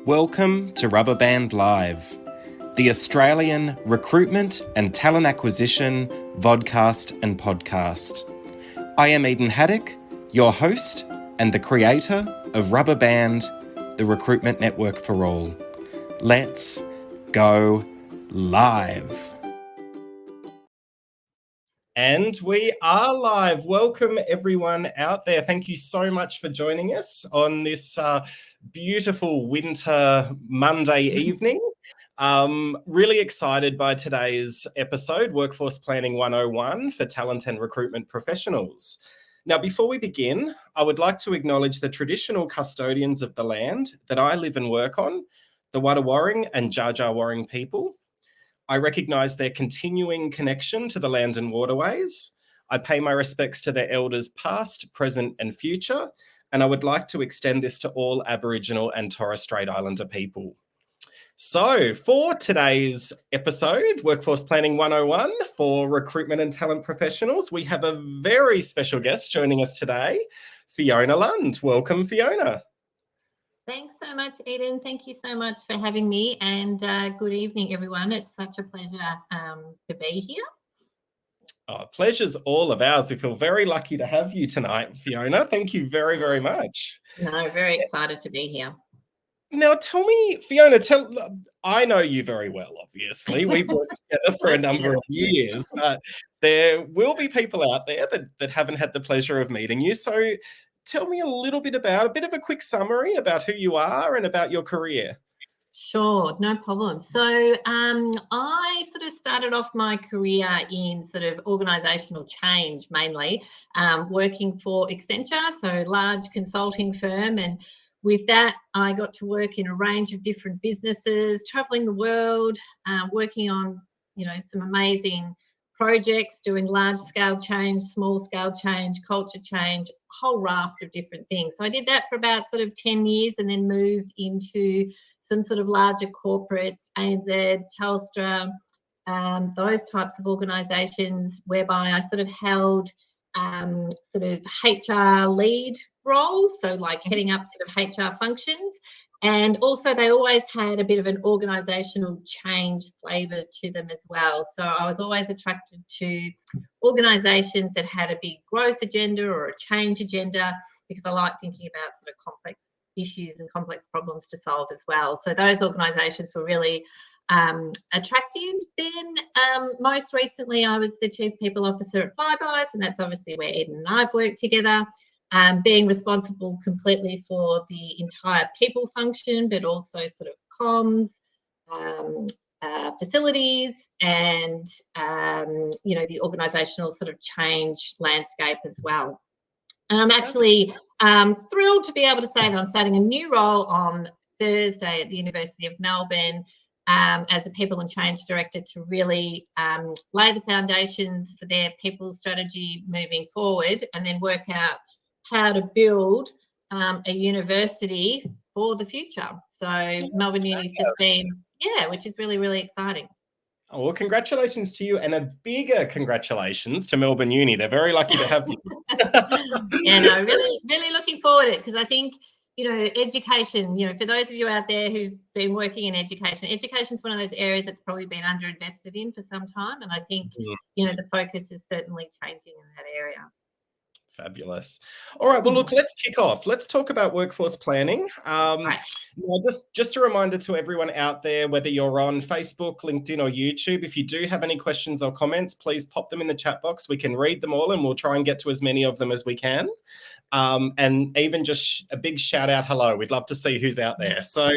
Welcome to Rubber Band Live, the Australian recruitment and talent acquisition vodcast and podcast. I am Eden Haddock, your host and the creator of Rubber Band, the recruitment network for all. Let's go live. And we are live. Welcome everyone out there. Thank you so much for joining us on this beautiful winter Monday evening. Really excited by today's episode, Workforce Planning 101 for Talent and Recruitment Professionals. Now, before we begin, I would like to acknowledge the traditional custodians of the land that I live and work on, the Wadawurrung and Dja Dja Wurrung people. I recognise their continuing connection to the land and waterways. I pay my respects to their elders past, present and future, and I would like to extend this to all Aboriginal and Torres Strait Islander people. So for today's episode, Workforce Planning 101 for recruitment and talent professionals, we have a very special guest joining us today, Fiona Lund. Welcome, Fiona. Thanks so much, Eden. Thank you so much for having me, and good evening, everyone. It's such a pleasure to be here. Oh, pleasure's all of ours. We feel very lucky to have you tonight, Fiona. Thank you very, very much. No, very excited to be here. Now, tell me, Fiona, I know you very well, obviously. We've worked together for a number of years, but there will be people out there that haven't had the pleasure of meeting you. So tell me a little bit about, a bit of a quick summary about who you are and about your career. Sure, no problem. So I sort of started off my career in sort of organisational change mainly, working for Accenture, so large consulting firm. And with that, I got to work in a range of different businesses, travelling the world, working on, some amazing projects, doing large scale change, small scale change, culture change, a whole raft of different things. So I did that for about sort of 10 years and then moved into some sort of larger corporates, ANZ, Telstra, those types of organisations whereby I sort of held sort of HR lead roles, so like heading up sort of HR functions. And also they always had a bit of an organisational change flavour to them as well. So I was always attracted to organisations that had a big growth agenda or a change agenda, because I like thinking about sort of complex issues and complex problems to solve as well. So those organisations were really attractive. Then most recently I was the Chief People Officer at Flybuys, and that's obviously where Eden and I've worked together. Being responsible completely for the entire people function, but also sort of comms, facilities, and the organisational sort of change landscape as well. And I'm actually thrilled to be able to say that I'm starting a new role on Thursday at the University of Melbourne as a People and Change Director to really lay the foundations for their people strategy moving forward, and then work out how to build a university for the future. So Melbourne Uni's just been, which is really, really exciting. Oh, well, congratulations to you, and a bigger congratulations to Melbourne Uni. They're very lucky to have you. Really, really looking forward to it, because I think, education, for those of you out there who've been working in education is one of those areas that's probably been underinvested in for some time. And I think, the focus is certainly changing in that area. Fabulous. All right, well, look, let's kick off. Let's talk about workforce planning. Right. Just a reminder to everyone out there, whether you're on Facebook, LinkedIn or YouTube, if you do have any questions or comments, please pop them in the chat box. We can read them all and we'll try and get to as many of them as we can. And even just a big shout out, hello. We'd love to see who's out there. So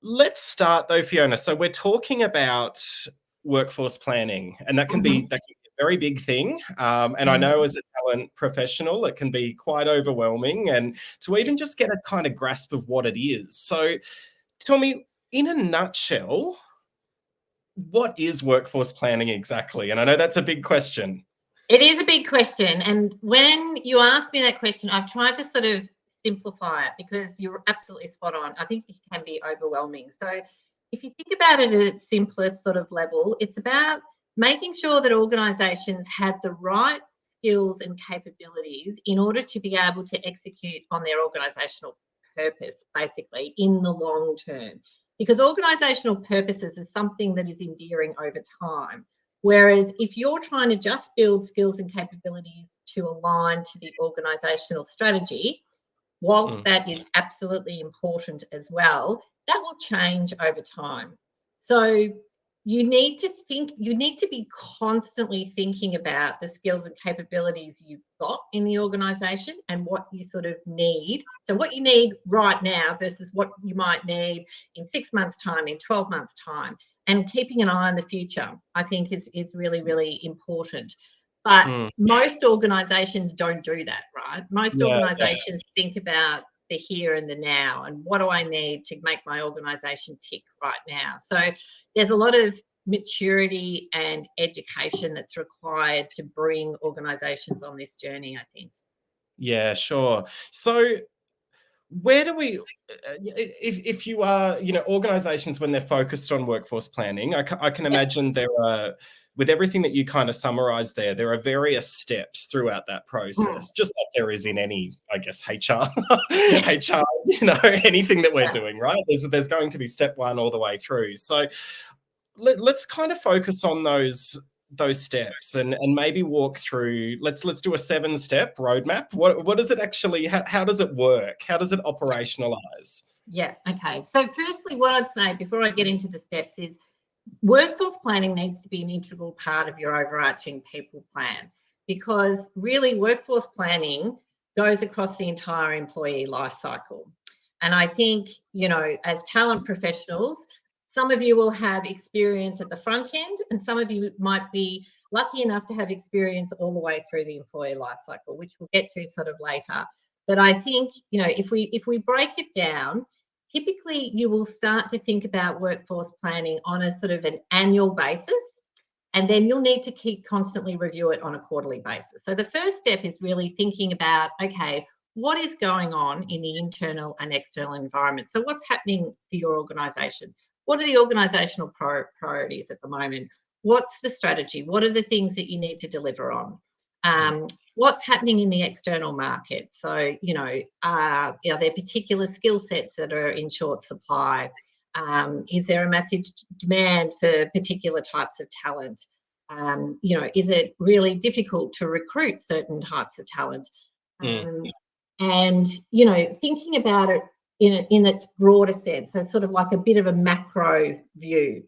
let's start though, Fiona. So we're talking about workforce planning, and that can be very big thing. And I know as a talent professional, it can be quite overwhelming, and to even just get a kind of grasp of what it is. So tell me, in a nutshell, what is workforce planning exactly? And I know that's a big question. It is a big question. And when you ask me that question, I've tried to sort of simplify it, because you're absolutely spot on. I think it can be overwhelming. So if you think about it at its simplest sort of level, it's about making sure that organisations have the right skills and capabilities in order to be able to execute on their organisational purpose, basically, in the long term. Because organisational purposes is something that is endearing over time. Whereas if you're trying to just build skills and capabilities to align to the organisational strategy, whilst that is absolutely important as well, that will change over time. So you need to be constantly thinking about the skills and capabilities you've got in the organisation and what you sort of need. So what you need right now versus what you might need in 6 months' time, in 12 months' time, and keeping an eye on the future, I think is really, really important. But most organisations don't do that, right? Most organisations think about the here and the now and what do I need to make my organisation tick right now. So there's a lot of maturity and education that's required to bring organisations on this journey, I think. Yeah, sure. So where do we, if you are, organizations, when they're focused on workforce planning, I can imagine there are, with everything that you kind of summarized there are various steps throughout that process, just like there is in any, I guess, HR, HR, anything that we're doing, right? There's going to be step one all the way through. So let's kind of focus on those steps and maybe walk through. Let's do a 7-step roadmap. What does it actually, how does it work? How does it operationalize? Yeah, okay. So firstly, what I'd say before I get into the steps is workforce planning needs to be an integral part of your overarching people plan, because really workforce planning goes across the entire employee life cycle. And I think, as talent professionals, some of you will have experience at the front end, and some of you might be lucky enough to have experience all the way through the employee life cycle, which we'll get to sort of later. But I think, if we break it down, typically you will start to think about workforce planning on a sort of an annual basis, and then you'll need to keep constantly review it on a quarterly basis. So the first step is really thinking about, okay, what is going on in the internal and external environment? So what's happening for your organisation? What are the organisational priorities at the moment? What's the strategy? What are the things that you need to deliver on? What's happening in the external market? So, are there particular skill sets that are in short supply? Is there a massive demand for particular types of talent? Is it really difficult to recruit certain types of talent? And, thinking about it in its broader sense, so sort of like a bit of a macro view.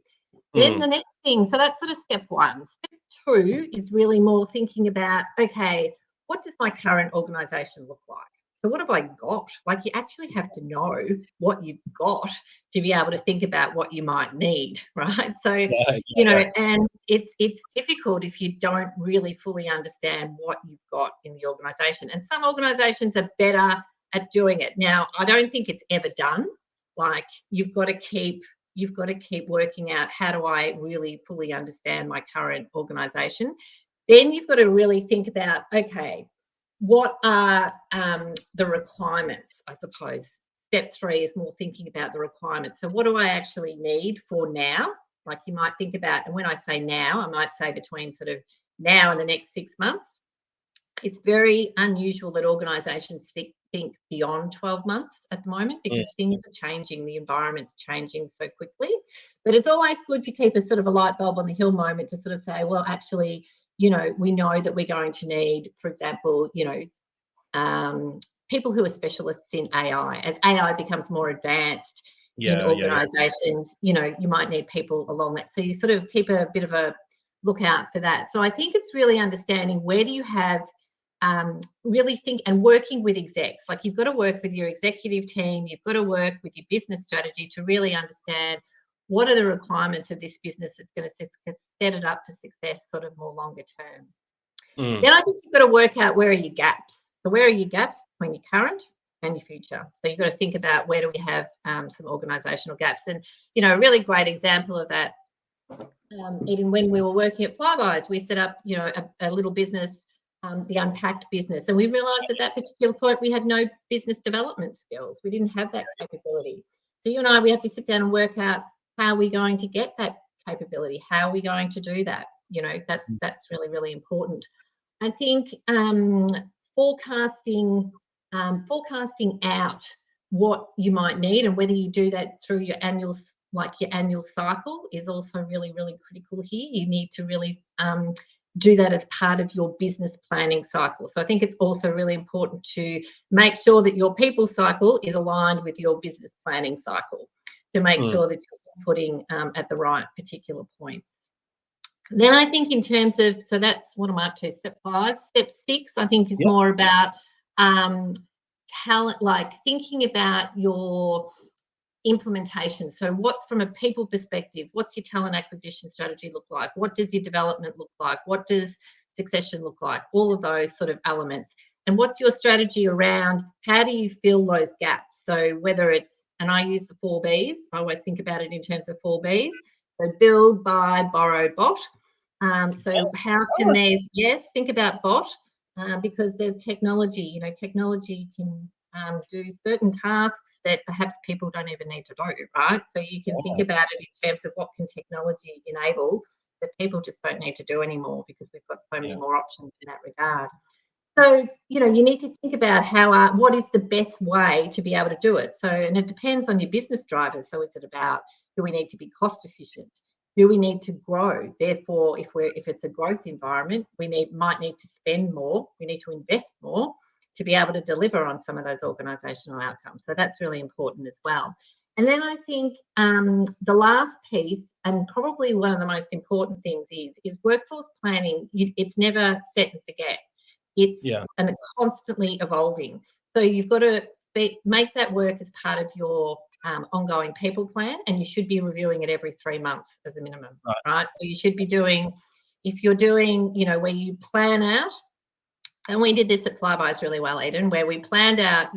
Then the next thing, so that's sort of step one. Step two is really more thinking about, okay, what does my current organisation look like? So what have I got? Like, you actually have to know what you've got to be able to think about what you might need, right? So, and it's difficult if you don't really fully understand what you've got in the organisation. And some organisations are better at doing it. Now, I don't think it's ever done. Like, you've got to keep working out, how do I really fully understand my current organisation? Then you've got to really think about, okay, what are the requirements, I suppose. Step 3 is more thinking about the requirements. So what do I actually need for now? Like, you might think about, and when I say now, I might say between sort of now and the next 6 months. It's very unusual that organisations think beyond 12 months at the moment, because things are changing, the environment's changing so quickly. But it's always good to keep a sort of a light bulb on the hill moment to sort of say, well, actually, we know that we're going to need, for example, people who are specialists in AI. As AI becomes more advanced in organisations, you might need people along that. So you sort of keep a bit of a lookout for that. So I think it's really understanding, where do you have really think, and working with execs. Like, you've got to work with your executive team, you've got to work with your business strategy to really understand what are the requirements of this business that's going to set it up for success sort of more longer term. Then I think you've got to work out, where are your gaps. So where are your gaps between your current and your future? So you've got to think about, where do we have some organisational gaps. And, a really great example of that, even when we were working at Flybuys, we set up, a little business, the Unpacked business. And we realised at that particular point we had no business development skills. We didn't have that capability. So you and I, we had to sit down and work out, how are we going to get that capability? How are we going to do that? That's really, really important. I think forecasting out what you might need, and whether you do that through your annual cycle is also really, really critical here. You need to really do that as part of your business planning cycle. So I think it's also really important to make sure that your people cycle is aligned with your business planning cycle to make sure that you're putting at the right particular points. Then I think in terms of, so that's what I'm up to, step 5. Step 6, I think, is more about talent, like thinking about your implementation. So what's, from a people perspective, what's your talent acquisition strategy look like? What does your development look like? What does succession look like? All of those sort of elements. And what's your strategy around how do you fill those gaps? So whether it's, and I use the 4 Bs, I always think about it in terms of 4 Bs. So build, buy, borrow, bot. So how can there's, think about bot, because there's technology, technology can do certain tasks that perhaps people don't even need to do, right? So you can think about it in terms of what can technology enable that people just don't need to do anymore, because we've got so many more options in that regard. So, you need to think about what is the best way to be able to do it. So, and it depends on your business drivers. So is it about, do we need to be cost efficient? Do we need to grow? Therefore, if it's a growth environment, we might need to spend more. We need to invest more to be able to deliver on some of those organisational outcomes. So that's really important as well. And then I think the last piece, and probably one of the most important things, is workforce planning. It's never set and forget. It's and it's constantly evolving. So you've got to make that work as part of your ongoing people plan, and you should be reviewing it every 3 months as a minimum, right? So you should be doing, if you're doing, where you plan out, and we did this at Flybuys really well, Eden, where we planned out,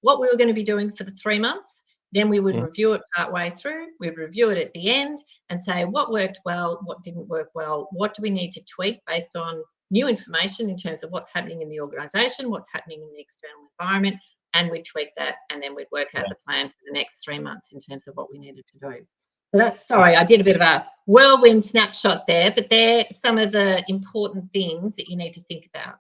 what we were going to be doing for the 3 months. Then we would review it partway through. We'd review it at the end and say what worked well, what didn't work well, what do we need to tweak based on new information in terms of what's happening in the organisation, what's happening in the external environment, and we'd tweak that, and then we'd work out the plan for the next 3 months in terms of what we needed to do. So that's, sorry, I did a bit of a whirlwind snapshot there, but they're some of the important things that you need to think about.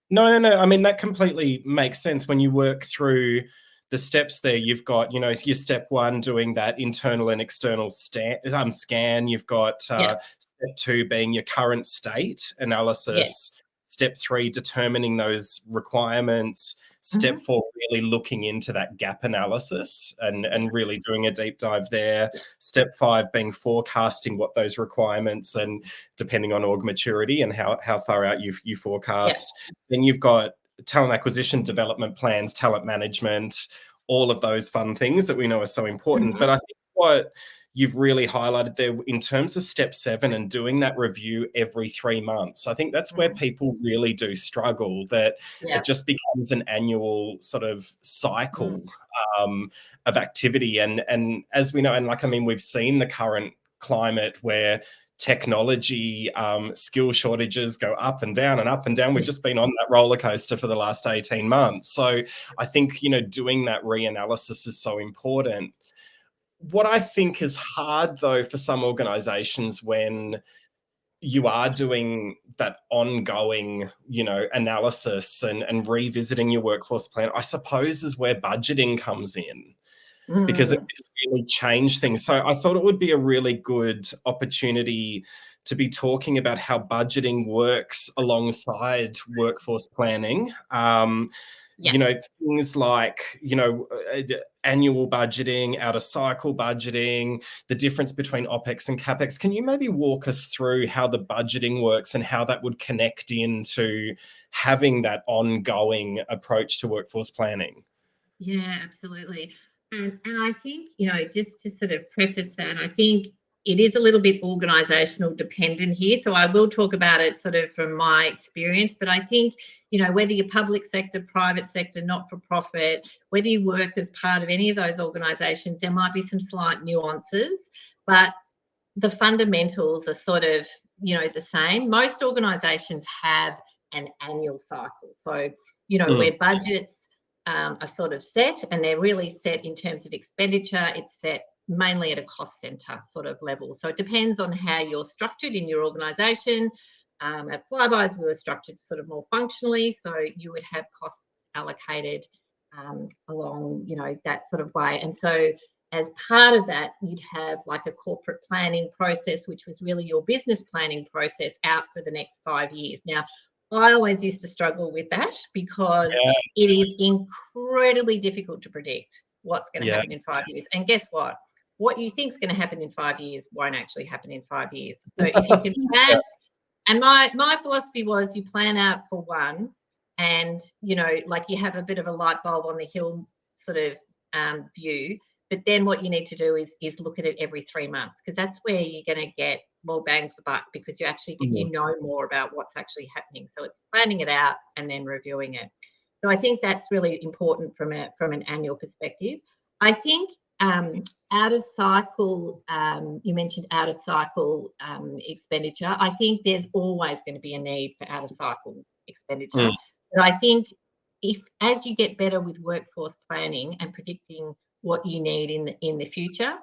No. I mean, that completely makes sense. When you work through the steps there, you've got, your step 1 doing that internal and external scan. You've got step 2 being your current state analysis. Step 3, determining those requirements. Step 4, really looking into that gap analysis and really doing a deep dive there. Step 5 being forecasting what those requirements, and depending on org maturity and how far out you forecast. Then you've got talent acquisition, development plans, talent management, all of those fun things that we know are so important. But I think what you've really highlighted there in terms of step 7 and doing that review every 3 months, I think that's where people really do struggle, that it just becomes an annual sort of cycle of activity. And as we know, and we've seen the current climate where technology skill shortages go up and down and up and down. We've just been on that roller coaster for the last 18 months. So I think, doing that reanalysis is so important. What I think is hard, though, for some organizations when you are doing that ongoing, analysis and revisiting your workforce plan, I suppose, is where budgeting comes in, because it really changed things. So I thought it would be a really good opportunity to be talking about how budgeting works alongside workforce planning. Things like, annual budgeting, out of cycle budgeting, the difference between OPEX and CAPEX. Can you maybe walk us through how the budgeting works and how that would connect into having that ongoing approach to workforce planning? Yeah, absolutely. And I think, just to sort of preface that, I think it is a little bit organisational dependent here. So I will talk about it sort of from my experience, but I think, whether you're public sector, private sector, not-for-profit, whether you work as part of any of those organisations, there might be some slight nuances, but the fundamentals are sort of, the same. Most organisations have an annual cycle. So, where budgets are sort of set, and they're really set in terms of expenditure. It's set mainly at a cost centre sort of level. So it depends on how you're structured in your organisation. At Flybuys, we were structured sort of more functionally, so you would have costs allocated along, that sort of way. And so as part of that, you'd have like a corporate planning process, which was really your business planning process out for the next 5 years. Now, I always used to struggle with that because it is incredibly difficult to predict what's going to happen in 5 years. And guess what? What you think is going to happen in 5 years won't actually happen in 5 years. So if you can plan, and my philosophy was you plan out for one, and like you have a bit of a light bulb on the hill sort of view, but then what you need to do is look at it every 3 months, because that's where you're going to get more bang for the buck, because you actually you know more about what's actually happening. So it's planning it out and then reviewing it. So I think that's really important from an annual perspective. I think out of cycle, you mentioned out of cycle expenditure. I think there's always going to be a need for out of cycle expenditure. But I think as you get better with workforce planning and predicting what you need in the future,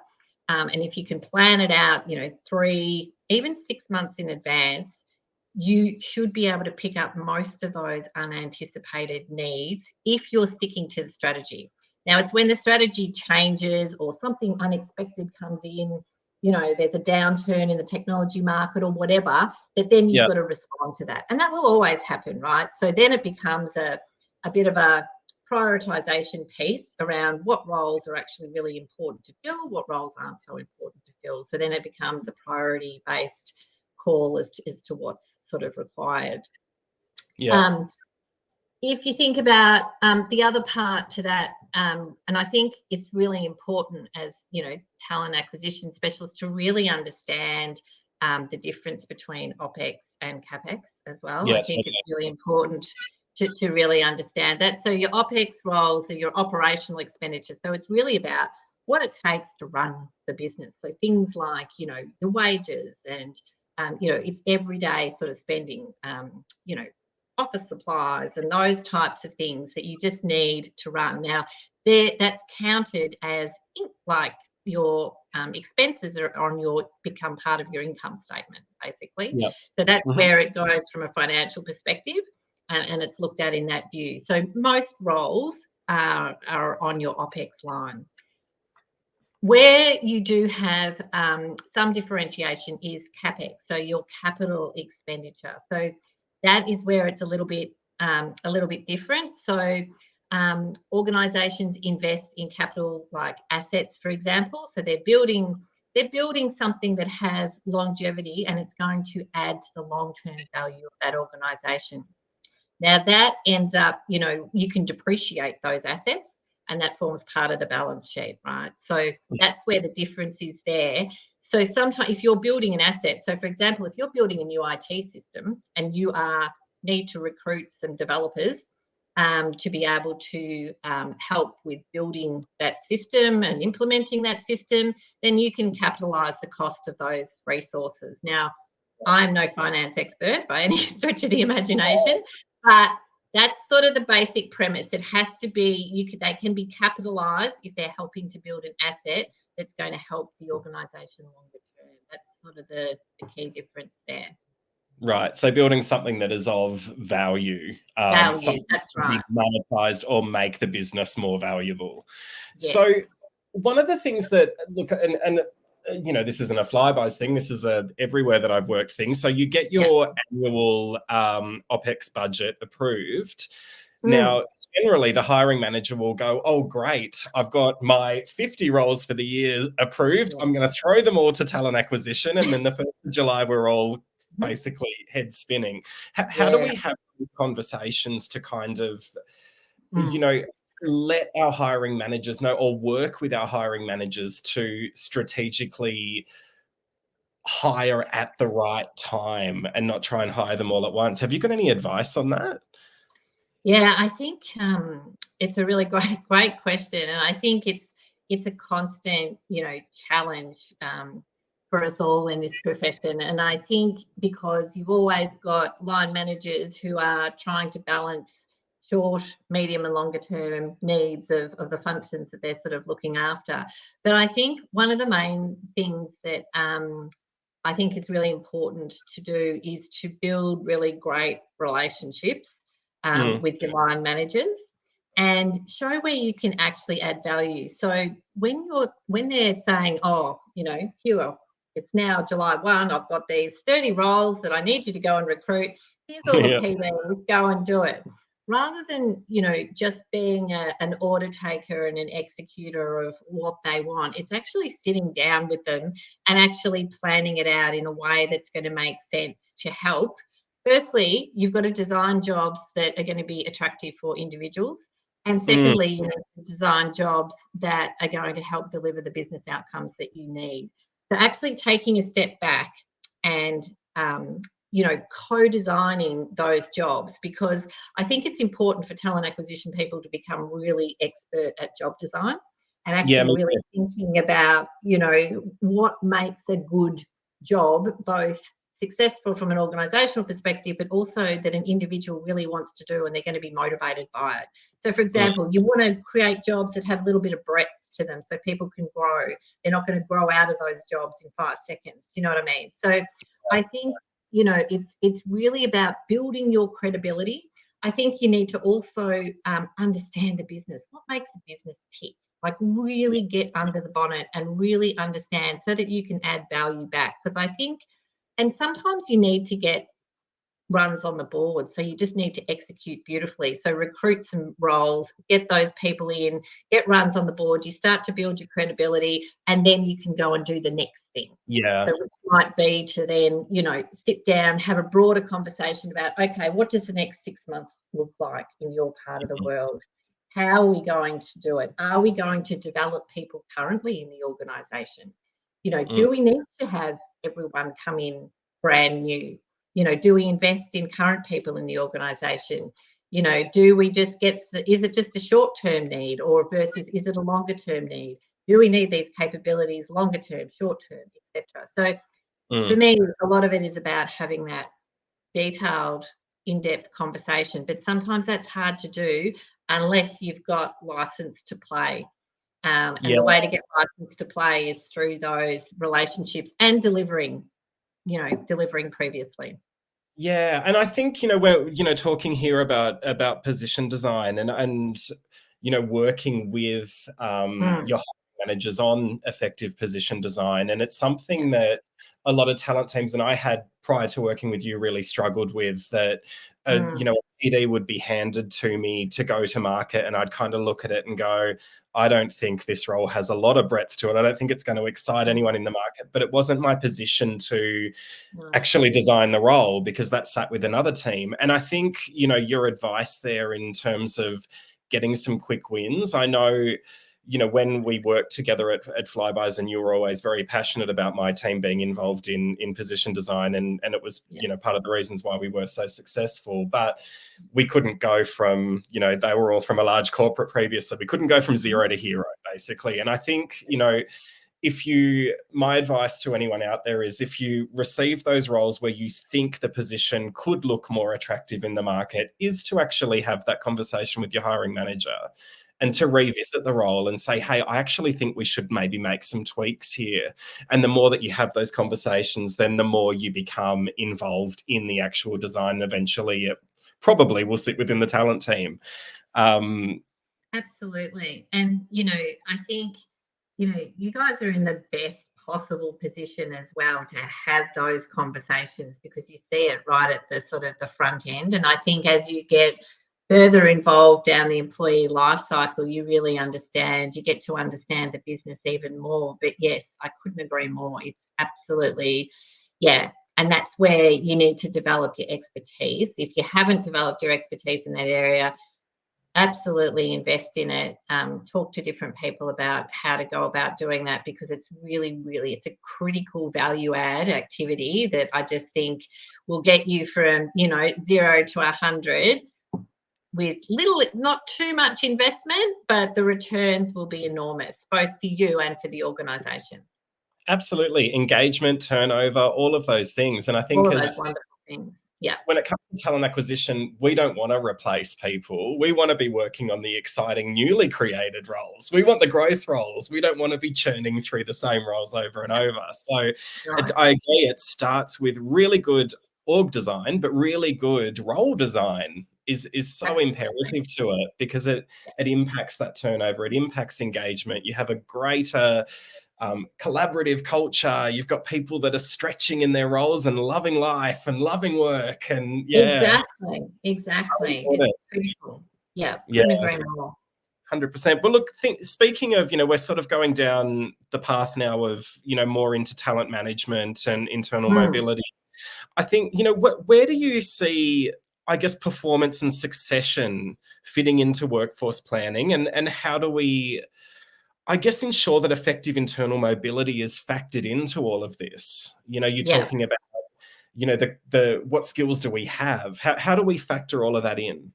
and if you can plan it out, 3, even 6 months in advance, you should be able to pick up most of those unanticipated needs if you're sticking to the strategy. Now, it's when the strategy changes or something unexpected comes in, there's a downturn in the technology market or whatever, that then you've got to respond to that. And that will always happen, right? So then it becomes a bit of a prioritization piece around what roles are actually really important to fill, what roles aren't so important to fill. So then it becomes a priority-based call as to what's sort of required. If you think about the other part to that, and I think it's really important as, talent acquisition specialists to really understand the difference between OPEX and CAPEX as well. I think it's really important to really understand that. So your OPEX roles are your operational expenditure. So it's really about what it takes to run the business. So things like, your wages and, it's everyday sort of spending, office supplies and those types of things that you just need to run. Now, that's counted as like your expenses are become part of your income statement, basically. So that's where it goes from a financial perspective, and it's looked at in that view. So most roles are on your OPEX line. Where you do have some differentiation is CAPEX, so your capital expenditure. So that is where it's a little bit different. So organisations invest in capital like assets, for example. So they're building something that has longevity and it's going to add to the long-term value of that organisation. Now that ends up, you can depreciate those assets, and that forms part of the balance sheet, right? So that's where the difference is there. So sometimes if you're building an asset, so for example, if you're building a new IT system and you need to recruit some developers to be able to help with building that system and implementing that system, then you can capitalise the cost of those resources. Now, I'm no finance expert by any stretch of the imagination, but that's sort of the basic premise. It has to be, they can be capitalised if they're helping to build an asset that's going to help the organisation longer term. That's sort of the key difference there. Right. So building something that is of value. Value, that's right. Monetized or make the business more valuable. Yes. So one of the things that, look, and this isn't a flyby's thing. This is a everywhere that I've worked thing. So you get your annual OPEX budget approved. Now, generally, the hiring manager will go, oh, great, I've got my 50 roles for the year approved. I'm going to throw them all to talent acquisition. And then the 1st of July, we're all basically head spinning. How do we have these conversations to kind of, let our hiring managers know, or work with our hiring managers to strategically hire at the right time and not try and hire them all at once? Have you got any advice on that? Yeah, I think it's a really great question, and I think it's a constant, challenge for us all in this profession. And I think because you've always got line managers who are trying to balance short, medium and longer term needs of the functions that they're sort of looking after. But I think one of the main things that I think is really important to do is to build really great relationships with your line managers. and show where you can actually add value. So when they're saying, oh, here, it's now July 1, I've got these 30 roles that I need you to go and recruit. Here's all the PDs, go and do it. Rather than, just being an order taker and an executor of what they want, it's actually sitting down with them and actually planning it out in a way that's going to make sense to help. Firstly, you've got to design jobs that are going to be attractive for individuals. And secondly, you need to design jobs that are going to help deliver the business outcomes that you need. So actually taking a step back and, co-designing those jobs, because I think it's important for talent acquisition people to become really expert at job design and actually really thinking about, what makes a good job, both successful from an organizational perspective, but also that an individual really wants to do and they're going to be motivated by it. So, for example, you want to create jobs that have a little bit of breadth to them so people can grow. They're not going to grow out of those jobs in 5 seconds. Do you know what I mean? So I think, it's really about building your credibility. I think you need to also understand the business. What makes the business tick? Like really get under the bonnet and really understand so that you can add value back. Because I think, and sometimes you need to get runs on the board. So you just need to execute beautifully. So recruit some roles, get those people in, get runs on the board. You start to build your credibility, and then you can go and do the next thing. Yeah. So it might be to then, sit down, have a broader conversation about, okay, what does the next 6 months look like in your part of the world? How are we going to do it? Are we going to develop people currently in the organisation? Do we need to have everyone come in brand new? Do we invest in current people in the organisation? Do we just is it just a short-term need or versus is it a longer-term need? Do we need these capabilities longer-term, short-term, etc.? So for me, a lot of it is about having that detailed, in-depth conversation, but sometimes that's hard to do unless you've got license to play. And the way to get license to play is through those relationships and delivering previously. Yeah, and I think we're talking here about position design and working with your managers on effective position design, and it's something that a lot of talent teams, and I had prior to working with you, really struggled with. That a PD would be handed to me to go to market, and I'd kind of look at it and go, I don't think this role has a lot of breadth to it. I don't think it's going to excite anyone in the market, but it wasn't my position to actually design the role because that sat with another team. And I think, your advice there in terms of getting some quick wins. I know, when we worked together at Flybys, and you were always very passionate about my team being involved in position design, and it was part of the reasons why we were so successful. But we couldn't go from they were all from a large corporate previously. We couldn't go from zero to hero, basically. And I think my advice to anyone out there is, if you receive those roles where you think the position could look more attractive in the market, is to actually have that conversation with your hiring manager and to revisit the role and say, hey, I actually think we should maybe make some tweaks here. And the more that you have those conversations, then the more you become involved in the actual design. And eventually it probably will sit within the talent team. Absolutely. And, I think, you guys are in the best possible position as well to have those conversations, because you see it right at the sort of the front end. And I think as you get further involved down the employee life cycle, you really you get to understand the business even more. But yes, I couldn't agree more. It's absolutely, and that's where you need to develop your expertise. If you haven't developed your expertise in that area, absolutely invest in it. Talk to different people about how to go about doing that, because it's really, really, it's a critical value add activity that I just think will get you from, 0 to 100 with not too much investment, but the returns will be enormous, both for you and for the organisation. Absolutely. Engagement, turnover, all of those things. And I think all of those wonderful things. Yeah. When it comes to talent acquisition, we don't want to replace people. We want to be working on the exciting, newly created roles. We want the growth roles. We don't want to be churning through the same roles over and over. So I agree, it starts with really good org design, but really good role design is so Absolutely. imperative to it, because it impacts that turnover, it impacts engagement. You have a greater collaborative culture. You've got people that are stretching in their roles and loving life and loving work, and Exactly. so It's important. critical. Yeah, Yeah. couldn't agree more. 100%. But look, speaking of, we're sort of going down the path now of, more into talent management and internal Mm, mobility. I think, where do you see, I guess, performance and succession fitting into workforce planning, and how do we, I guess, ensure that effective internal mobility is factored into all of this? You're yeah. talking about, the what skills do we have? How do we factor all of that in?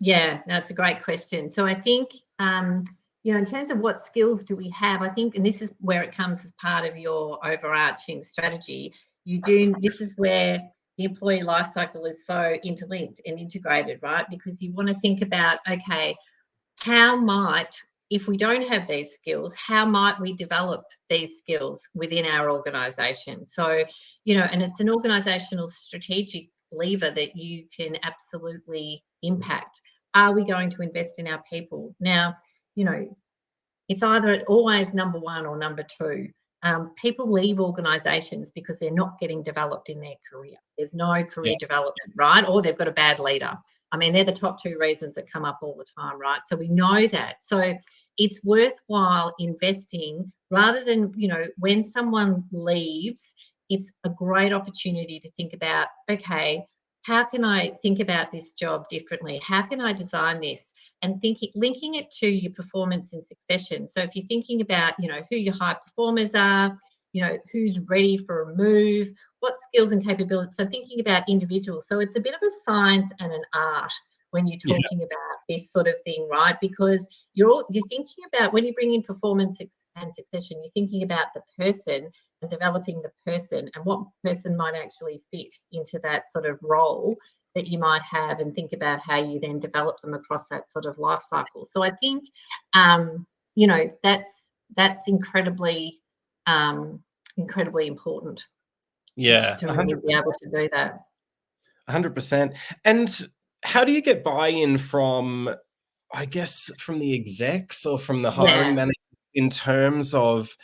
Yeah, that's a great question. So I think, in terms of what skills do we have, I think, and this is where it comes as part of your overarching strategy, this is where the employee life cycle is so interlinked and integrated, right? Because you want to think about, okay, how might, if we don't have these skills, how might we develop these skills within our organization? So, and it's an organizational strategic lever that you can absolutely impact. Are we going to invest in our people? Now, it's either always number one or number two. People leave organisations because they're not getting developed in their career. There's no Yeah. career development, right? Or they've got a bad leader. I mean, they're the top two reasons that come up all the time, right? So we know that. So it's worthwhile investing rather than, when someone leaves, it's a great opportunity to think about, okay, how can I think about this job differently? How can I design this? And linking it to your performance in succession. So if you're thinking about, who your high performers are, who's ready for a move, what skills and capabilities. So thinking about individuals. So it's a bit of a science and an art when you're Yeah. talking about this sort of thing, right? Because you're thinking about, when you bring in performance and succession, you're thinking about the person and developing the person and what person might actually fit into that sort of role that you might have, and think about how you then develop them across that sort of life cycle. So I think, that's incredibly, incredibly important Yeah, to really be 100%. able to do that. 100%. And how do you get buy-in from, I guess, from the execs or from the hiring Yeah, managers in terms of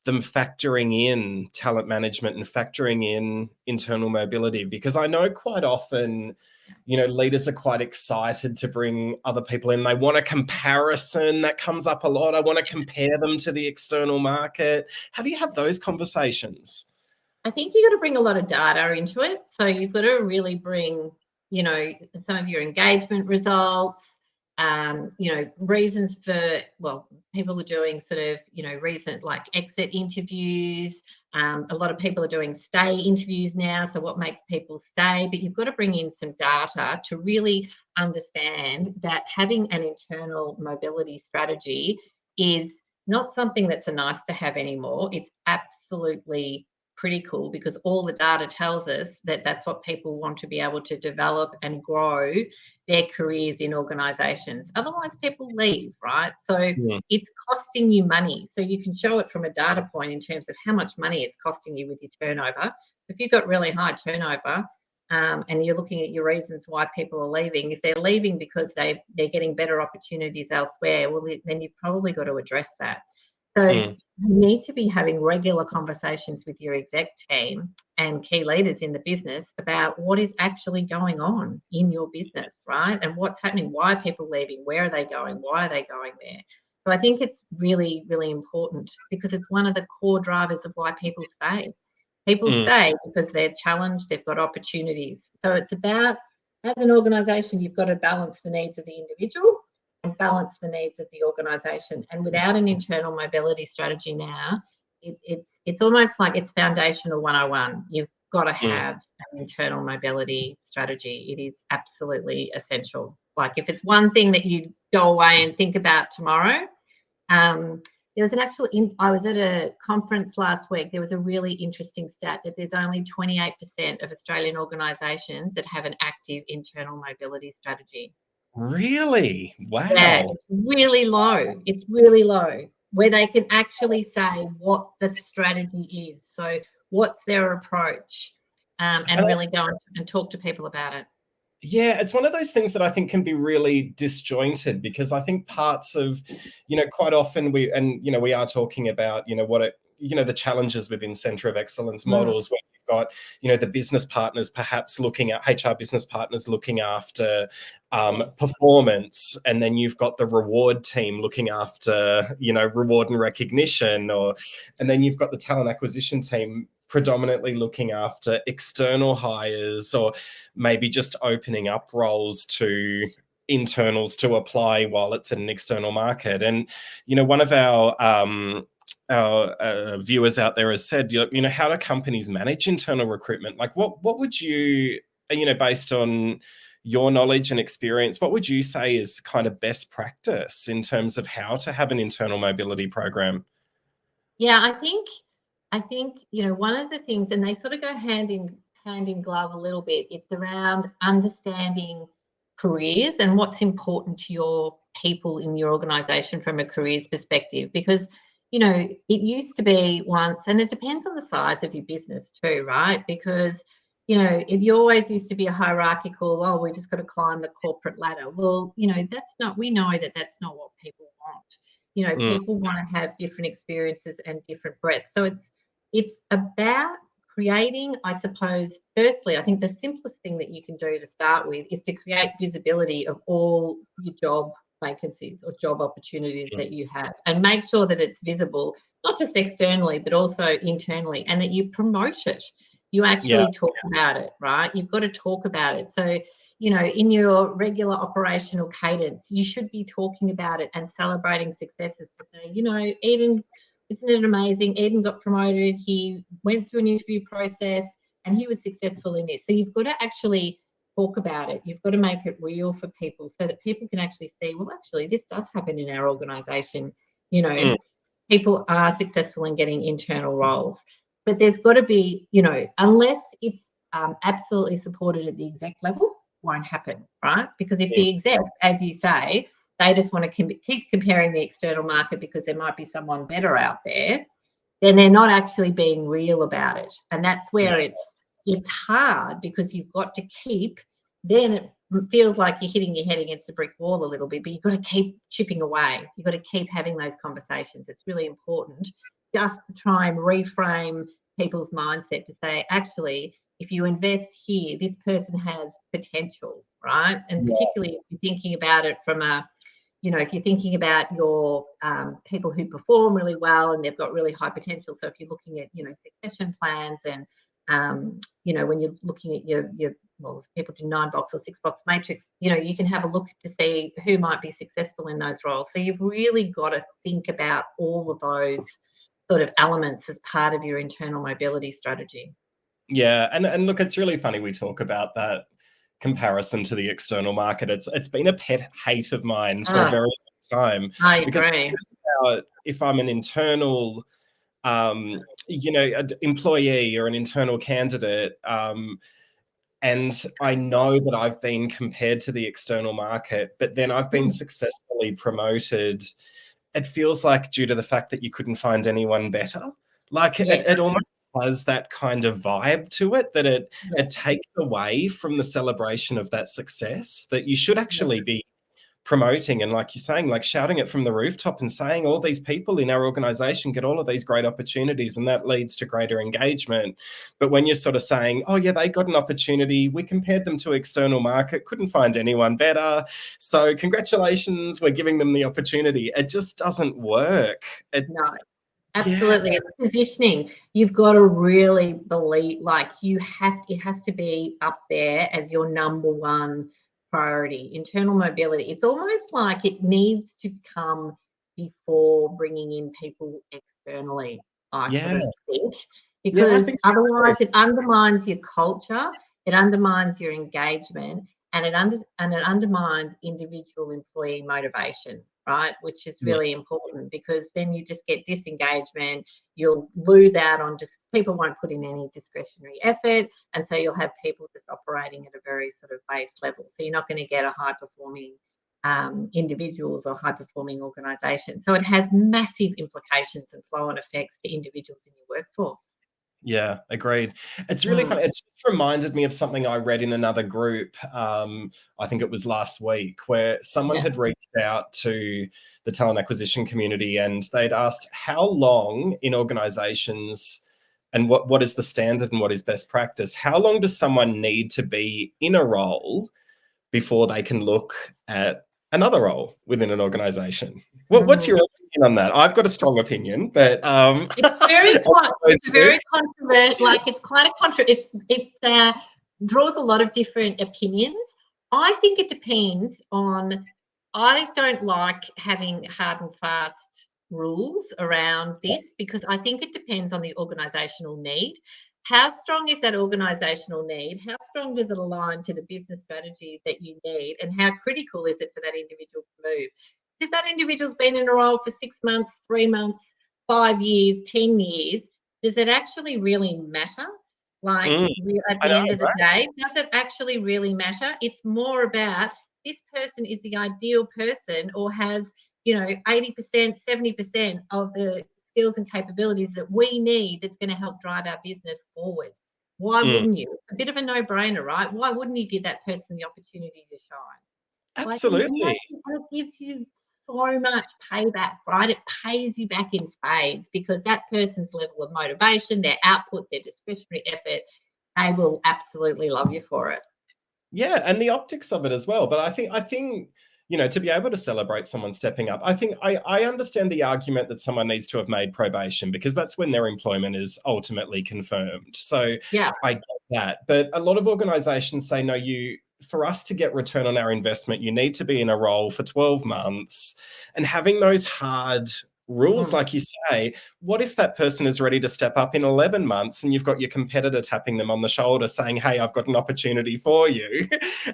them factoring in talent management and factoring in internal mobility? Because I know quite often, leaders are quite excited to bring other people in. They want a comparison. That comes up a lot. I want to compare them to the external market. How do you have those conversations? I think you've got to bring a lot of data into it. So you've got to really bring, some of your engagement results, reasons for, well, people are doing sort of, recent like exit interviews. A lot of people are doing stay interviews now. So what makes people stay? But you've got to bring in some data to really understand that having an internal mobility strategy is not something that's a nice to have anymore. It's absolutely critical, because all the data tells us that that's what people want to be able to develop and grow their careers in organizations. Otherwise, people leave, right? So Yeah. it's costing you money. So you can show it from a data point in terms of how much money it's costing you with your turnover. If you've got really high turnover, and you're looking at your reasons why people are leaving, if they're leaving because they're getting better opportunities elsewhere, well, then you've probably got to address that. So Mm, you need to be having regular conversations with your exec team and key leaders in the business about what is actually going on in your business, right? And what's happening, why are people leaving, where are they going, why are they going there? So I think it's really, really important, because it's one of the core drivers of why people stay. People mm, stay because they're challenged, they've got opportunities. So it's about, as an organisation, you've got to balance the needs of the individual and balance the needs of the organisation. And without an internal mobility strategy now, it's almost like it's foundational 101. You've got to mm. have an internal mobility strategy. It is absolutely essential. Like, if it's one thing that you go away and think about tomorrow, there was an actual, I was at a conference last week. There was a really interesting stat that there's only 28% of Australian organisations that have an active internal mobility strategy. Really? Yeah, Wow. it's really low. It's really low, where they can actually say what the strategy is. So what's their approach, and And really go and talk to people about it. Yeah, it's one of those things that I think can be really disjointed, because I think parts of, quite often we are talking about, the challenges within center of excellence models, where you've got, the business partners perhaps looking at HR business partners looking after performance, and then you've got the reward team looking after, reward and recognition, and then you've got the talent acquisition team predominantly looking after external hires, or maybe just opening up roles to internals to apply while it's in an external market. And one of our viewers out there has said, how do companies manage internal recruitment? Like, what would you, based on your knowledge and experience, what would you say is kind of best practice in terms of how to have an internal mobility program? Yeah, I think one of the things, and they sort of go hand in glove a little bit, it's around understanding careers and what's important to your people in your organization from a careers perspective. Because it used to be once, and it depends on the size of your business too, right? Because it always used to be a hierarchical, oh, we just got to climb the corporate ladder. Well, we know that that's not what people want. People want to have different experiences and different breadths. So it's about creating, I suppose, firstly, I think the simplest thing that you can do to start with is to create visibility of all your job vacancies or job opportunities that you have, and make sure that it's visible, not just externally, but also internally, and that you promote it. You actually talk about it, right? You've got to talk about it. So, in your regular operational cadence, you should be talking about it and celebrating successes to say, Eden, isn't it amazing? Eden got promoted. He went through an interview process and he was successful in this. So you've got to actually talk about it. You've got to make it real for people so that people can actually see, well, actually, this does happen in our organisation. People are successful in getting internal roles. But there's got to be, unless it's absolutely supported at the exec level, won't happen, right? Because if the execs, as you say, they just want to keep comparing the external market because there might be someone better out there, then they're not actually being real about it. And that's where it's hard, because you've got to keep, then it feels like you're hitting your head against a brick wall a little bit, but you've got to keep chipping away. You've got to keep having those conversations. It's really important just to try and reframe people's mindset to say, actually, if you invest here, this person has potential, right? And particularly if you're thinking about it from if you're thinking about your people who perform really well and they've got really high potential. So if you're looking at, succession plans and, when you're looking at your if people do 9-box or 6-box matrix, you can have a look to see who might be successful in those roles. So you've really got to think about all of those sort of elements as part of your internal mobility strategy. Yeah, and look, it's really funny we talk about that comparison to the external market. It's been a pet hate of mine for a very long time. I because agree. if I'm an internal employee or an internal candidate, and I know that I've been compared to the external market, but then I've been successfully promoted, it feels like, due to the fact that you couldn't find anyone better. Like it almost has that kind of vibe to it, that it takes away from the celebration of that success that you should actually be promoting, and, like you're saying, like shouting it from the rooftop and saying all these people in our organization get all of these great opportunities, and that leads to greater engagement. But when you're sort of saying, oh yeah, they got an opportunity, we compared them to external market, couldn't find anyone better, so congratulations, we're giving them the opportunity, it just doesn't work. No, absolutely. It's positioning. You've got to really believe, like, it has to be up there as your number one priority. Internal mobility, it's almost like it needs to come before bringing in people externally, I sort of think, because I think so. otherwise it undermines your culture, it undermines your engagement, and it undermines individual employee motivation, right? Which is really important, because then you just get disengagement. You'll lose out on, just people won't put in any discretionary effort, and so you'll have people just operating at a very sort of base level. So you're not going to get a high performing individuals or high performing organisations. So it has massive implications and flow on effects to individuals in your workforce. Yeah, agreed. It's really Mm, fun. It's just reminded me of something I read in another group. I think it was last week, where someone yeah. had reached out to the talent acquisition community and they'd asked how long in organizations and what is the standard and what is best practice? How long does someone need to be in a role before they can look at another role within an organization? What's Mm. your opinion on that? I've got a strong opinion, but It's very as always it's do. very controversial. Like it's quite a it draws a lot of different opinions. I think it depends on. I don't like having hard and fast rules around this because I think it depends on the organisational need. How strong is that organisational need? How strong does it align to the business strategy that you need? And how critical is it for that individual to move? If that individual's been in a role for 6 months, 3 months, 5 years, 10 years, does it actually really matter? Like Mm, at I the know, end of the right? day, does it actually really matter? It's more about this person is the ideal person or has, 80%, 70% of the skills and capabilities that we need that's going to help drive our business forward. Why Mm, wouldn't you? It's a bit of a no-brainer, right? Why wouldn't you give that person the opportunity to shine? Like, and absolutely. that gives you so much payback, right? It pays you back in spades because that person's level of motivation, their output, their discretionary effort, they will absolutely love you for it. Yeah, and the optics of it as well. But I think, to be able to celebrate someone stepping up, I think I understand the argument that someone needs to have made probation because that's when their employment is ultimately confirmed. So Yeah. I get that. But a lot of organizations say, no, for us to get return on our investment, you need to be in a role for 12 months. And having those hard rules, Mm, like you say, what if that person is ready to step up in 11 months and you've got your competitor tapping them on the shoulder saying, hey, I've got an opportunity for you?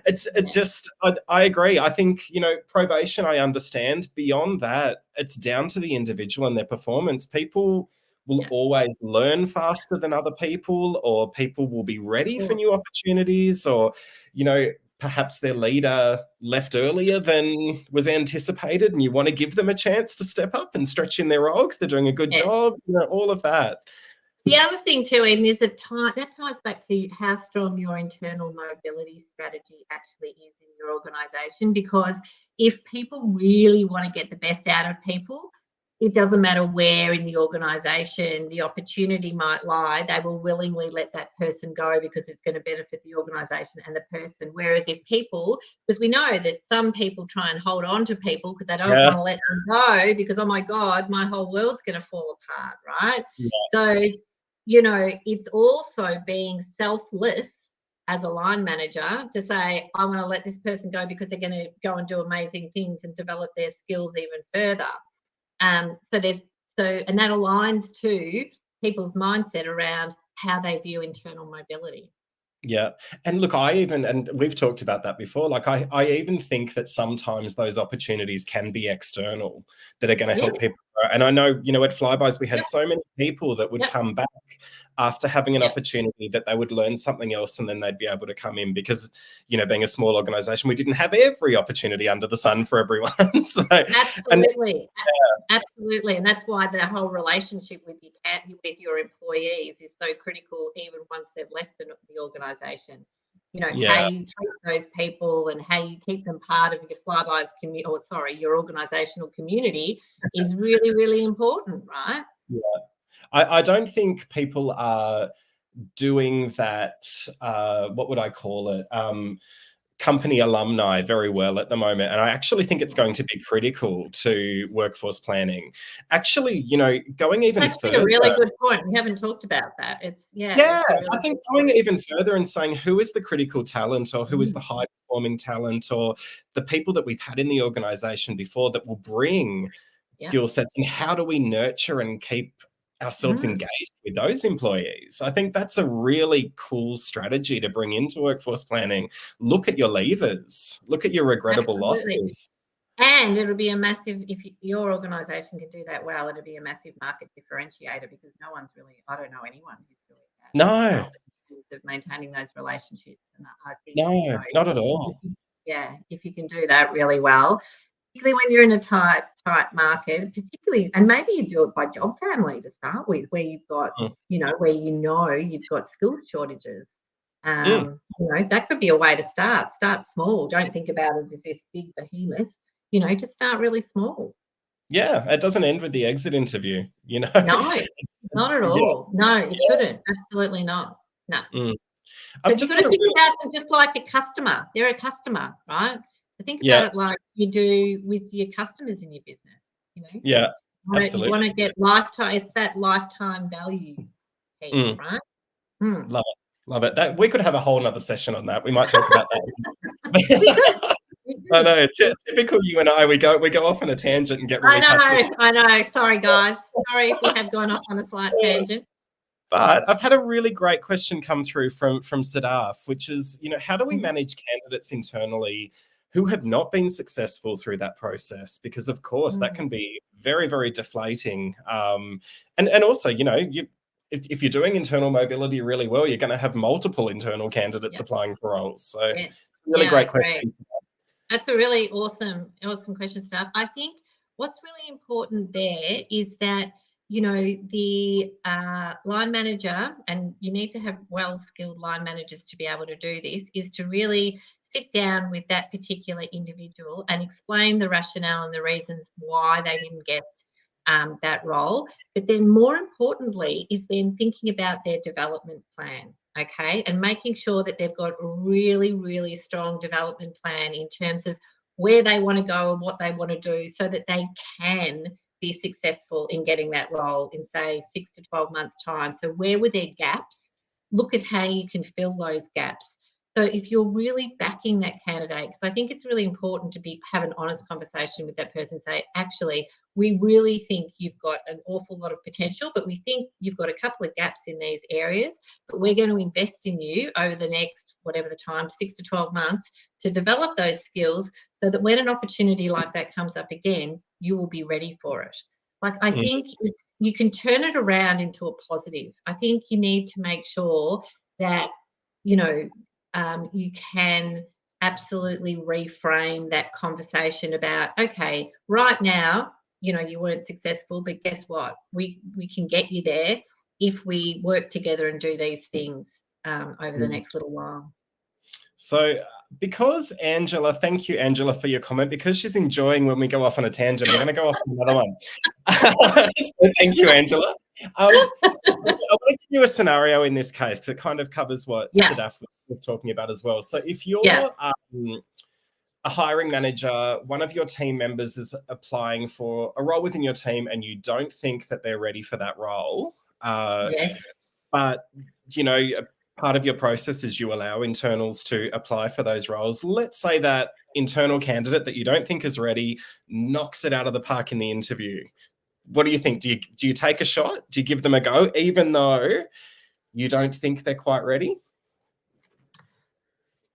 It yeah. just, I agree. I think, probation, I understand. Beyond that, it's down to the individual and their performance. People will Yeah. always learn faster than other people, or people will be ready for Cool. new opportunities, or, perhaps their leader left earlier than was anticipated and you want to give them a chance to step up and stretch in their role because they're doing a good Yeah. job, all of that. The other thing too, Eden, is that ties back to how strong your internal mobility strategy actually is in your organisation. Because if people really want to get the best out of people, it doesn't matter where in the organisation the opportunity might lie, they will willingly let that person go because it's going to benefit the organisation and the person. Whereas if people, because we know that some people try and hold on to people because they don't Yeah. want to let them go because, oh my God, my whole world's going to fall apart, right? Yeah. So it's also being selfless as a line manager to say, I want to let this person go because they're going to go and do amazing things and develop their skills even further. And that aligns to people's mindset around how they view internal mobility. Yeah. And look, and we've talked about that before, like I even think that sometimes those opportunities can be external that are going to Yeah. help people. And I know, at Flybuys, we had Yep. so many people that would Yep. come back after having an Yep. opportunity that they would learn something else and then they'd be able to come in because, being a small organization, we didn't have every opportunity under the sun for everyone. So, and Absolutely. Absolutely. And that's why the whole relationship with your employees is so critical, even once they've left the organisation. How yeah, you treat those people and how you keep them part of your Flybuys community, or sorry, your organisational community is really, really important, right? yeah. I don't think people are doing that, what would I call it? Company alumni very well at the moment. And I actually think it's going to be critical to workforce planning. Actually, going even Actually, a further. really good point. We haven't talked about that. Yeah, It's a really I think good going point. even further and saying who is the critical talent or who is the Mm, high performing talent or the people that we've had in the organization before that will bring yeah. skill sets, and how do we nurture and keep ourselves Mm, engaged with those employees? I think that's a really cool strategy to bring into workforce planning. Look at your levers, look at your regrettable absolutely. losses. And it'll be a massive, if your organisation can do that well, it'll be a massive market differentiator because no one's really, I don't know anyone who's doing that No, well in terms of maintaining those relationships. And I think, no, not at all. if you can do that really well, particularly when you're in a tight market, particularly, and maybe you do it by job family to start with, where you've got, Mm. where you've got skill shortages. Mm. That could be a way to start. Start small. Don't think about it as this big behemoth. Just start really small. Yeah, it doesn't end with the exit interview, No, not at Yeah. all. No, it shouldn't. Absolutely not. No. Mm. I've Because you've just got had to a think really about them just like a customer. They're a customer, right? So think Yeah, about it like you do with your customers in your business. yeah, You absolutely. want to get lifetime. It's that lifetime value piece, Mm. right? Mm. Love it. Love it. That we could have a whole nother session on that. We might talk about We could. that. We I could. know, typical you and I, we go off on a tangent and get I really passionate. know. I know. Sorry, guys. Sorry if we have gone off on a slight tangent. But I've had a really great question come through from Sadaf, which is, how do we Mhm. manage candidates internally who have not been successful through that process? Because of course that Mm. can be very, very deflating. And also, if you're doing internal mobility really well, you're going to have multiple internal candidates Yeah. applying for roles. So Yeah. it's a really Yeah. I great agree. question. That's a really awesome question, stuff. I think what's really important there is that, the line manager, and you need to have well-skilled line managers to be able to do this, is to really sit down with that particular individual and explain the rationale and the reasons why they didn't get that role. But then more importantly is then thinking about their development plan. Okay, and making sure that they've got a really, really strong development plan in terms of where they want to go and what they want to do so that they can be successful in getting that role in, say, 6 to 12 months' time. So, where were their gaps? Look at how you can fill those gaps. So, if you're really backing that candidate, because I think it's really important to have an honest conversation with that person, say, actually, we really think you've got an awful lot of potential, but we think you've got a couple of gaps in these areas, but we're going to invest in you over the next, whatever the time, 6 to 12 months, to develop those skills so that when an opportunity like that comes up again, you will be ready for it. Like, I Mm. think you can turn it around into a positive. I think you need to make sure that, you can absolutely reframe that conversation about, okay, right now, you weren't successful, but guess what? We can get you there if we work together and do these things over the next little while. So, because Angela, thank you, Angela, for your comment. Because she's enjoying when we go off on a tangent, I'm going to go off on another one. So thank you, Angela. I want to give you a scenario in this case that kind of covers what Yeah, Sadaf was talking about as well. So, if yeah, you're a hiring manager, one of your team members is applying for a role within your team, and you don't think that they're ready for that role, yes, but part of your process is you allow internals to apply for those roles. Let's say that internal candidate that you don't think is ready knocks it out of the park in the interview. What do you think? Do you take a shot? Do you give them a go, even though you don't think they're quite ready?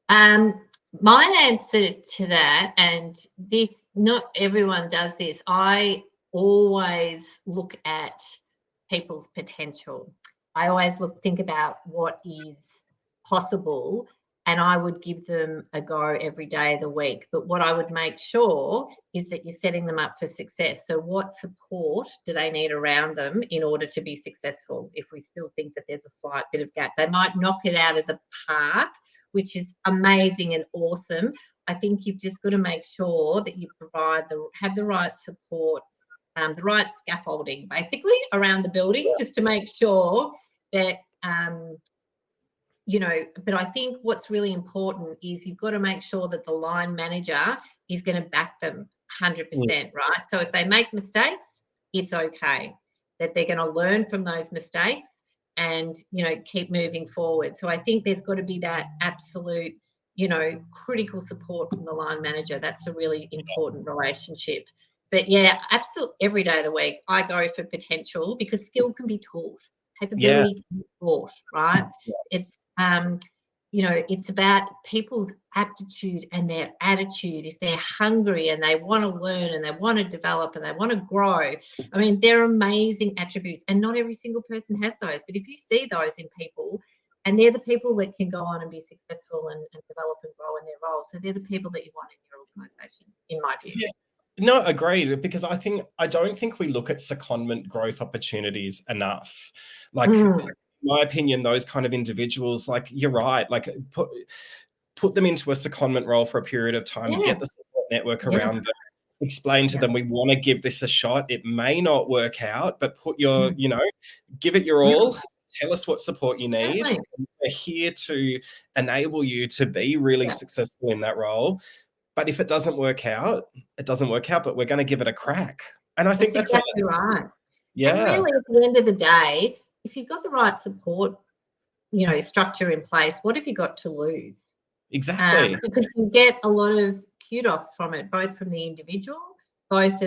My answer to that, and this, not everyone does this, I always look at people's potential. I always think about what is possible, and I would give them a go every day of the week. But what I would make sure is that you're setting them up for success. So, what support do they need around them in order to be successful? If we still think that there's a slight bit of gap, they might knock it out of the park, which is amazing and awesome. I think you've just got to make sure that you have the right support, the right scaffolding, basically, around the building, just to make sure that, but I think what's really important is you've got to make sure that the line manager is going to back them 100%, right? So if they make mistakes, it's okay, that they're going to learn from those mistakes and, keep moving forward. So I think there's got to be that absolute, critical support from the line manager. That's a really important relationship. But yeah, absolutely, every day of the week, I go for potential, because skill can be taught, Yeah. capability can be taught, right? It's it's about people's aptitude and their attitude. If they're hungry and they want to learn and they want to develop and they want to grow, I mean, they're amazing attributes, and not every single person has those. But if you see those in people, and they're the people that can go on and be successful and develop and grow in their roles, so they're the people that you want in your organisation, in my view. Yeah. No, agreed, because I don't think we look at secondment growth opportunities enough. Like, in my opinion, those kind of individuals, like, you're right, like, put them into a secondment role for a period of time, Yeah, get the support network yeah, around them, explain to yeah. them, we want to give this a shot. It may not work out, but put your, Mm, give it your yeah, all. Tell us what support you need. exactly. We're here to enable you to be really Yeah, successful in that role. But if it doesn't work out, it doesn't work out, but we're going to give it a crack. And I think that's that's exactly right. And yeah, really, at the end of the day, if you've got the right support, structure in place, what have you got to lose? exactly. Because you get a lot of kudos from it, both from the individual, both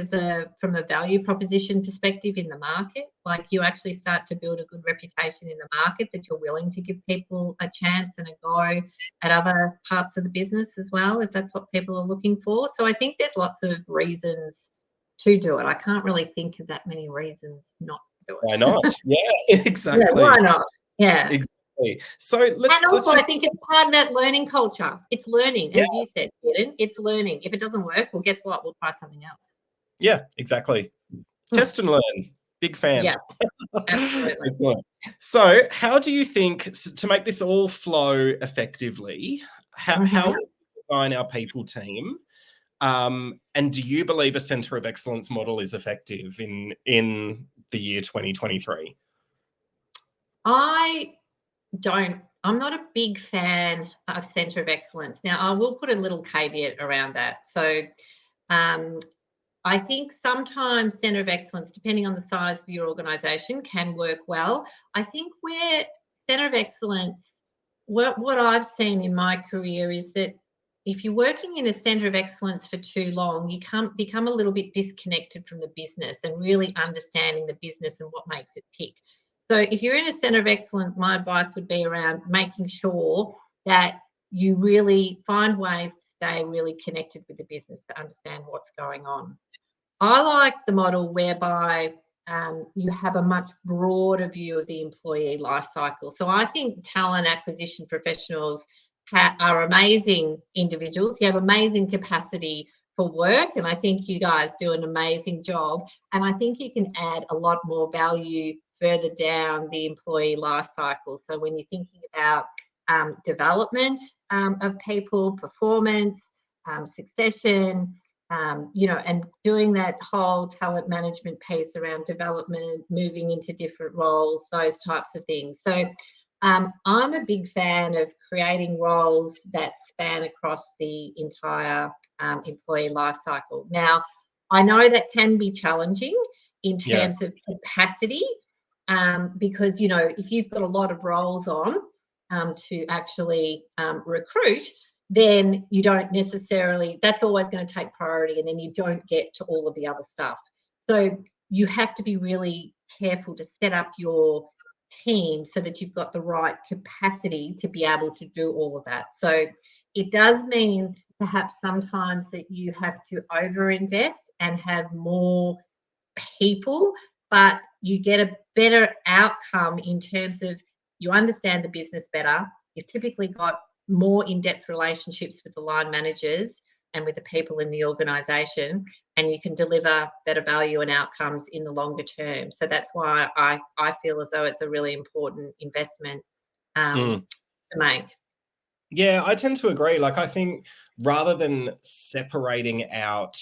from a value proposition perspective in the market. Like, you actually start to build a good reputation in the market that you're willing to give people a chance and a go at other parts of the business as well, if that's what people are looking for. So I think there's lots of reasons to do it. I can't really think of that many reasons not to do Why it. not? Yeah, Yeah, why exactly. not? Yeah. Exactly. So And let's also, I just think it's part of that learning culture. It's learning, yeah, as you said, Eden. It's learning. If it doesn't work, well, guess what? We'll try something else. yeah, exactly. Hmm. Test and learn. Big fan. Yeah, absolutely. Excellent. So, how do you think to make this all flow effectively? How Hmm. do we design our people team? And do you believe a centre of excellence model is effective in the year 2023? I don't. I'm not a big fan of centre of excellence. Now, I will put a little caveat around that. So, um, I think sometimes centre of excellence, depending on the size of your organisation, can work well. I think where centre of excellence, what I've seen in my career is that if you're working in a centre of excellence for too long, you can become a little bit disconnected from the business and really understanding the business and what makes it tick. So if you're in a centre of excellence, my advice would be around making sure that you really find ways to stay really connected with the business to understand what's going on. I like the model whereby you have a much broader view of the employee life cycle. So I think talent acquisition professionals are amazing individuals. You have amazing capacity for work, and I think you guys do an amazing job. And I think you can add a lot more value further down the employee life cycle. So when you're thinking about development of people, performance, succession, and doing that whole talent management piece around development, moving into different roles, those types of things. So I'm a big fan of creating roles that span across the entire employee life cycle. Now, I know that can be challenging in Yeah. terms of capacity, because if you've got a lot of roles on to actually recruit, then you don't necessarily, that's always going to take priority, and then you don't get to all of the other stuff. So you have to be really careful to set up your team so that you've got the right capacity to be able to do all of that. So it does mean perhaps sometimes that you have to overinvest and have more people, but you get a better outcome in terms of you understand the business better. You've typically got more in-depth relationships with the line managers and with the people in the organisation, and you can deliver better value and outcomes in the longer term. So that's why I feel as though it's a really important investment Mm. to make. Yeah, I tend to agree. Like, I think rather than separating out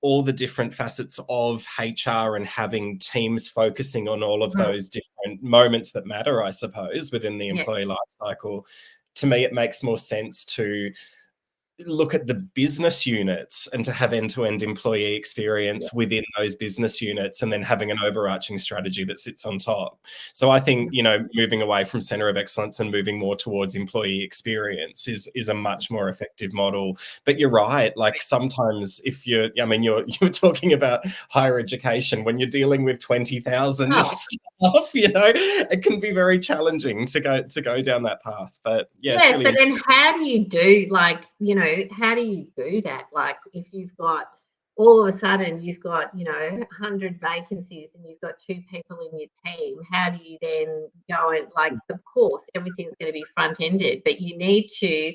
all the different facets of HR and having teams focusing on all of Mm, those different moments that matter, I suppose, within the yeah, employee life cycle, to me, it makes more sense to look at the business units and to have end-to-end employee yeah, experience within those business units, and then having an overarching strategy that sits on top. So I think, moving away from center of excellence and moving more towards employee experience is a much more effective model. But you're right, like, sometimes if you're talking about higher education, when you're dealing with 20,000 oh, staff, it can be very challenging to go down that path. But yeah, it's yeah. really So then interesting. how do you do, how do you do that? Like, if you've got all of a sudden you've got 100 vacancies and you've got 2 people in your team, how do you then go and, like, of course everything's going to be front ended, but you need to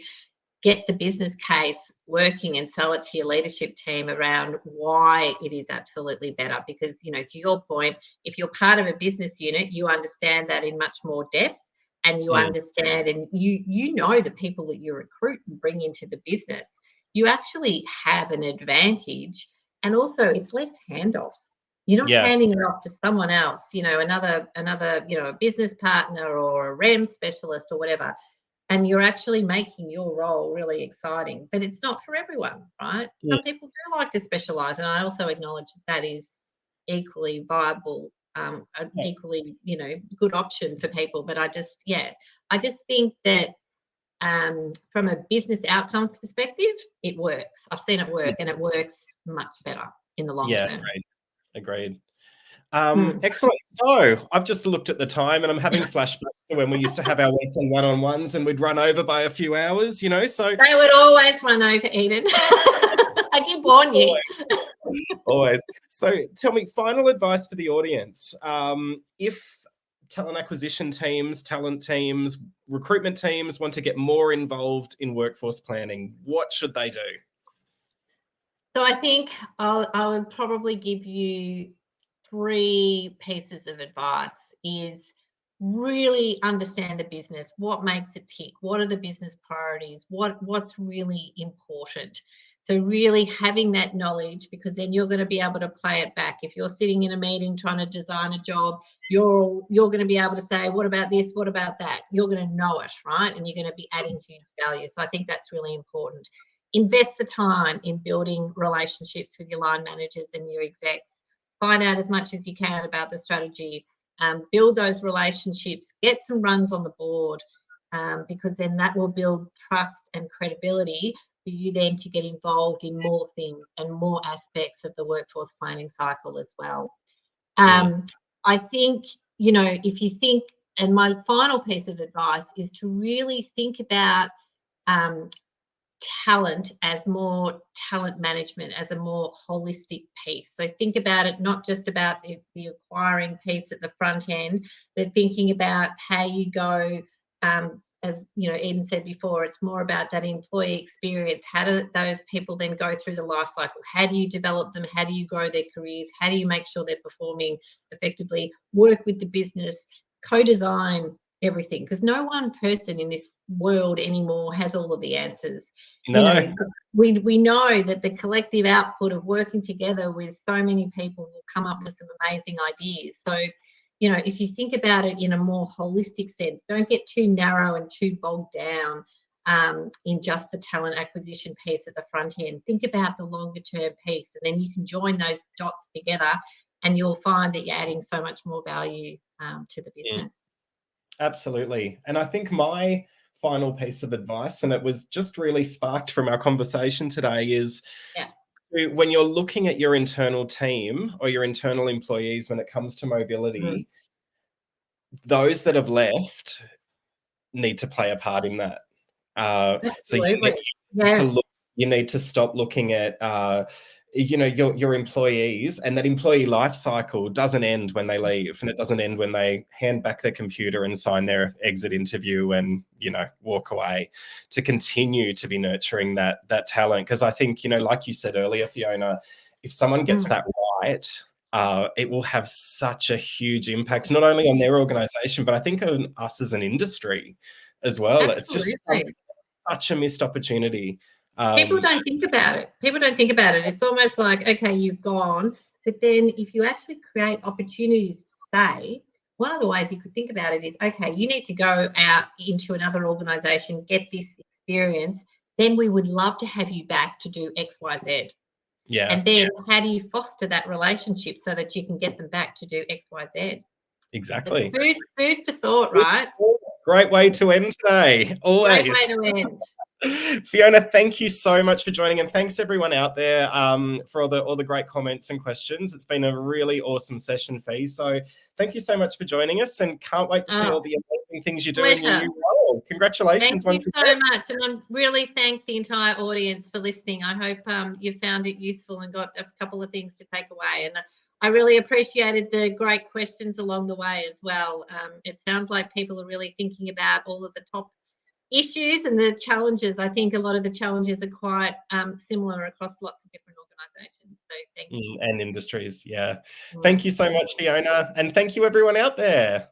get the business case working and sell it to your leadership team around why it is absolutely better. Because, you know, to your point, if you're part of a business unit, you understand that in much more depth, and you understand and you know the people that you recruit and bring into the business. You actually have an advantage, and also it's less handoffs. You're not handing it off to someone else, you know, another, you know, a business partner or a REM specialist or whatever. And you're actually making your role really exciting, but it's not for everyone, right? Some people do like to specialize, and I also acknowledge that is equally viable, an equally, you know, good option for people. But I just think that from a business outcomes perspective, it works. I've seen it work, and it works much better in the long term. Agreed. Excellent. So I've just looked at the time, and I'm having flashbacks to when we used to have our weekly one-on-ones, and we'd run over by a few hours, you know, so. They would always run over, Eden. I did warn you. Always. So tell me, final advice for the audience. If talent acquisition teams, talent teams, recruitment teams want to get more involved in workforce planning, what should they do? So I think I would probably give you 3 pieces of advice. Is really understand the business. What makes it tick? What are the business priorities? What's really important? So really having that knowledge, because then you're going to be able to play it back. If you're sitting in a meeting trying to design a job, you're going to be able to say, what about this? What about that? You're going to know it, right? And you're going to be adding huge value. So I think that's really important. Invest the time in building relationships with your line managers and your execs. Find out as much as you can about the strategy. Build those relationships. Get some runs on the board, because then that will build trust and credibility for you then to get involved in more things and more aspects of the workforce planning cycle as well. I think, you know, if you think, and my final piece of advice is to really think about talent as more talent management, as a more holistic piece. So think about it not just about the acquiring piece at the front end, but thinking about how you go, as you know, Eden said before, it's more about that employee experience. How do those people then go through the life cycle? How do you develop them? How do you grow their careers? How do you make sure they're performing effectively? Work with the business, co-design everything, because no one person in this world anymore has all of the answers. No. You know, we know that the collective output of working together with so many people will come up with some amazing ideas. So, you know, if you think about it in a more holistic sense, don't get too narrow and too bogged down in just the talent acquisition piece at the front end. Think about the longer term piece, and then you can join those dots together, and you'll find that you're adding so much more value to the business. Absolutely. And I think my final piece of advice, and it was just really sparked from our conversation today, is when you're looking at your internal team or your internal employees when it comes to mobility, those that have left need to play a part in that. So you need to stop looking at you know, your employees, and that employee life cycle doesn't end when they leave, and it doesn't end when they hand back their computer and sign their exit interview and, you know, walk away. To continue to be nurturing that talent, because I think, you know, like you said earlier, Fiona, if someone gets that right, it will have such a huge impact, not only on their organization, but I think on us as an industry as well. Absolutely. It's just such a missed opportunity. People don't think about it. It's almost like, okay, you've gone, but then if you actually create opportunities to stay, one of the ways you could think about it is, okay, you need to go out into another organization, get this experience, then we would love to have you back to do X, Y, Z. Yeah. And then how do you foster that relationship so that you can get them back to do X, Y, Z? Exactly. Food for thought, right? Great way to end today. Always. Great way to end. Fiona, thank you so much for joining, and thanks everyone out there for all the great comments and questions. It's been a really awesome session, Fee. So thank you so much for joining us, and can't wait to see all the amazing things you do in your new role. Congratulations once again. Thank you so much, and I really thank the entire audience for listening. I hope you found it useful and got a couple of things to take away. And I really appreciated the great questions along the way as well. It sounds like people are really thinking about all of the top issues and the challenges. I think a lot of the challenges are quite similar across lots of different organisations. So thank you. And industries, yeah. Thank you so much, Fiona, and thank you everyone out there.